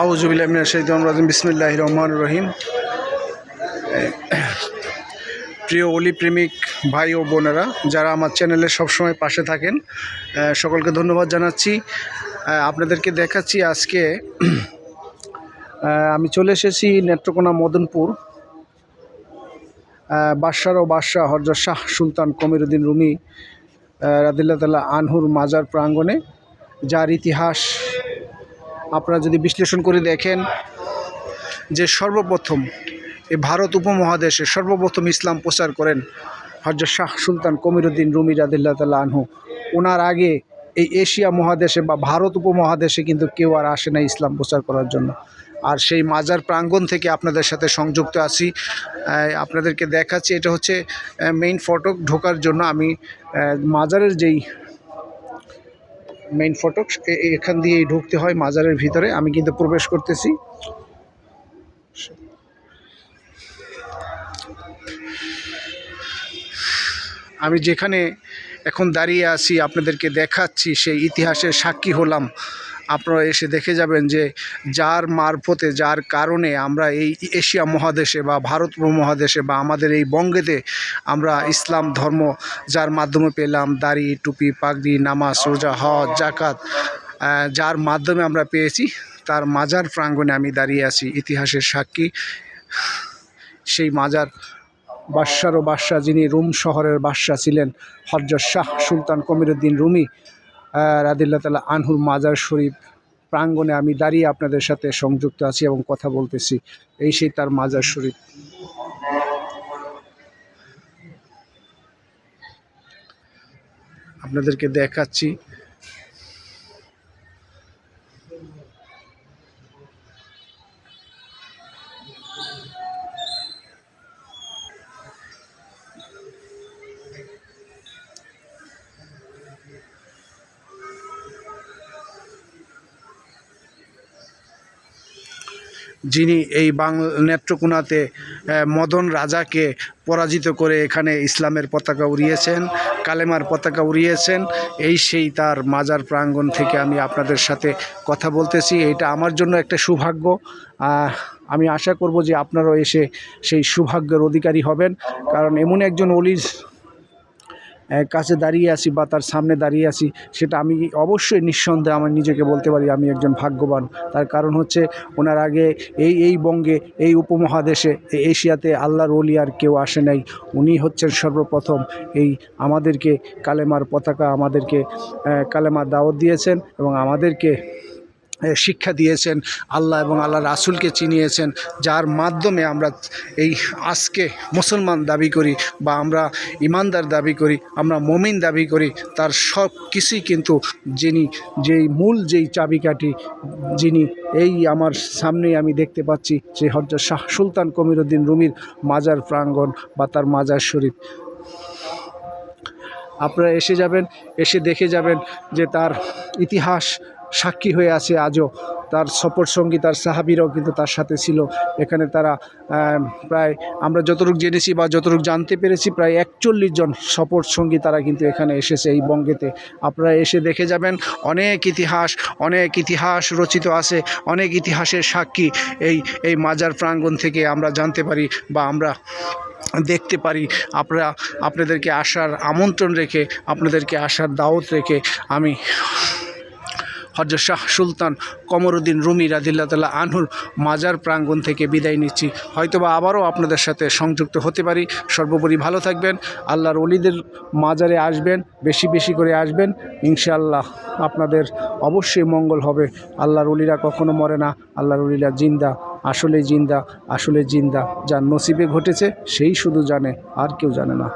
আউযুবিল্লাহি মিনাশ শাইতানির রাজিম বিসমিল্লাহির রহমানির রহিম। প্রিয় অলি প্রেমিক ভাই ও বোনেরা, যারা আমার চ্যানেলে সবসময় পাশে থাকেন, সকলকে ধন্যবাদ জানাচ্ছি। আপনাদেরকে দেখাচ্ছি আজকে আমি চলে এসেছি নেত্রকোনা মদনপুর বাদশাহ ও বাদশাহ হযরত শাহ সুলতান কমিরউদ্দিন রুমি রাদিয়াল্লাহু তাআলা আনহুর মাজার প্রাঙ্গণে, যার ইতিহাস আপনারা যদি বিশ্লেষণ করে দেখেন যে সর্বপ্রথম এই ভারত উপমহাদেশে সর্বপ্রথম ইসলাম প্রচার করেন হযরত শাহ সুলতান কমিরউদ্দিন রুমি রাদিয়াল্লাহু তাআলা আনহু। ওনার আগে এই এশিয়া মহাদেশে বা ভারত উপমহাদেশে কিন্তু কেউ আর আসে না ইসলাম প্রচার করার জন্য। আর সেই মাজার প্রাঙ্গণ থেকে আপনাদের সাথে সংযুক্ত আছি, আপনাদেরকে দেখাচ্ছি। এটা হচ্ছে মেইন ফটক, ঢোকার জন্য আমি মাজারের যেই মেইন ফটক, এখান দিয়েই ঢুকতে হয় মাজারের ভিতরে। আমি কিন্তু প্রবেশ করতেছি। আমি যেখানে এখন দাঁড়িয়ে আছি আপনাদেরকে দেখাচ্ছি, সেই ইতিহাসের সাক্ষী হলাম। আপনারা এসে দেখে যাবেন যে যার মারফতে, যার কারণে আমরা এই এশিয়া মহাদেশে বা ভারত উপমহাদেশে বা আমাদের এই বঙ্গেতে আমরা ইসলাম ধর্ম যার মাধ্যমে পেলাম, দাড়ি, টুপি, পাগড়ি, নামাজ, রোজা, হজ, জাকাত, যার মাধ্যমে আমরা পেয়েছি, তার মাজার প্রাঙ্গণে আমি দাঁড়িয়ে আছি, ইতিহাসের সাক্ষী। সেই মাজার বাদশার ও বাদশাহ, যিনি রোম শহরের বাদশাহ ছিলেন, হযরত শাহ সুলতান কমিরউদ্দিন রুমি রাদিয়াল্লাহু তাআলা আনহুর মাজার শরীফ প্রাঙ্গণে আমি দাঁড়িয়ে আপনাদের সাথে সংযুক্ত আছি এবং কথা বলতেছি। এই সেই তার মাজার শরীফ। আপনাদেরকে দেখাচ্ছি। যিনি এই নেত্রকোনাতে মদন রাজাকে পরাজিত করে এখানে ইসলামের পতাকা উড়িয়েছেন, কালেমার পতাকা উড়িয়েছেন, এই সেই তার মাজার প্রাঙ্গণ থেকে আমি আপনাদের সাথে কথা বলতেছি। এটা আমার জন্য একটা সৌভাগ্য। আমি আশা করব যে আপনারাও এসে সেই সৌভাগ্যের অধিকারী হবেন, কারণ এমন একজন অলির কাছে দাঁড়িয়ে আছি বা তার সামনে দাঁড়িয়ে আছি, সেটা আমি অবশ্যই নিঃসন্দেহে আমার নিজেকে বলতে পারি আমি একজন ভাগ্যবান। তার কারণ হচ্ছে ওনার আগে এই বঙ্গে, এই উপমহাদেশে, এই এশিয়াতে আল্লাহর ওলি আর কেউ আসে নাই। উনি হচ্ছেন সর্বপ্রথম এই আমাদেরকে কালেমার পতাকা, আমাদেরকে কালেমার দাওয়াত দিয়েছেন এবং আমাদেরকে শিক্ষা দিয়েছেন, আল্লাহ এবং আল্লাহ রাসূলকে চিনিয়েছেন, যার মাধ্যমে আমরা এই আজকে মুসলমান দাবি করি বা আমরা ইমানদার দাবি করি, আমরা মুমিন দাবি করি। তার সব কিছুই কিন্তু যেই মূল যেই চাবিকাঠি, যিনি এই আমার সামনেই আমি দেখতে পাচ্ছি, সেই হযরত শাহ সুলতান কমিরউদ্দিন রুমির মাজার প্রাঙ্গণ বা তার মাজার শরীফ। আপনারা এসে যাবেন, এসে দেখে যাবেন যে তার ইতিহাস সাক্ষী হয়ে আছে আজও। তার সফর সঙ্গী, তার সাহাবীরাও কিন্তু তার সাথে ছিল। এখানে তারা প্রায়, আমরা যতটুকু জেনেছি বা যতটুকু জানতে পেরেছি, প্রায় 41 জন সফর সঙ্গী তারা কিন্তু এখানে এসেছে এই বঙ্গেতে। আপনারা এসে দেখে যাবেন, অনেক ইতিহাস রচিত আছে, অনেক ইতিহাসের সাক্ষী এই মাজার প্রাঙ্গণ থেকে আমরা জানতে পারি বা আমরা দেখতে পারি। আপনাদেরকে আসার আমন্ত্রণ রেখে, আপনাদেরকে আসার দাওয়াত রেখে আমি হযরত শাহ সুলতান কমরউদ্দিন রুমি রাদিয়াল্লাহু তাআলা আনহুর মাজার প্রাঙ্গণ থেকে বিদায় নিচ্ছি। হয়তোবা আবারও আপনাদের সাথে সংযুক্ত হতে পারি। সর্বোপরি ভালো থাকবেন, আল্লাহর ওলিদের মাজারে আসবেন, বেশি বেশি করে আসবেন, ইনশাআল্লাহ আপনাদের অবশ্যই মঙ্গল হবে। আল্লাহর ওলিরা কখনো মরে না, আল্লাহর ওলিরা জিন্দা, আসলে জিন্দা। যার নসিবে ঘটেছে সেই শুধু জানে, আর কেউ জানে না।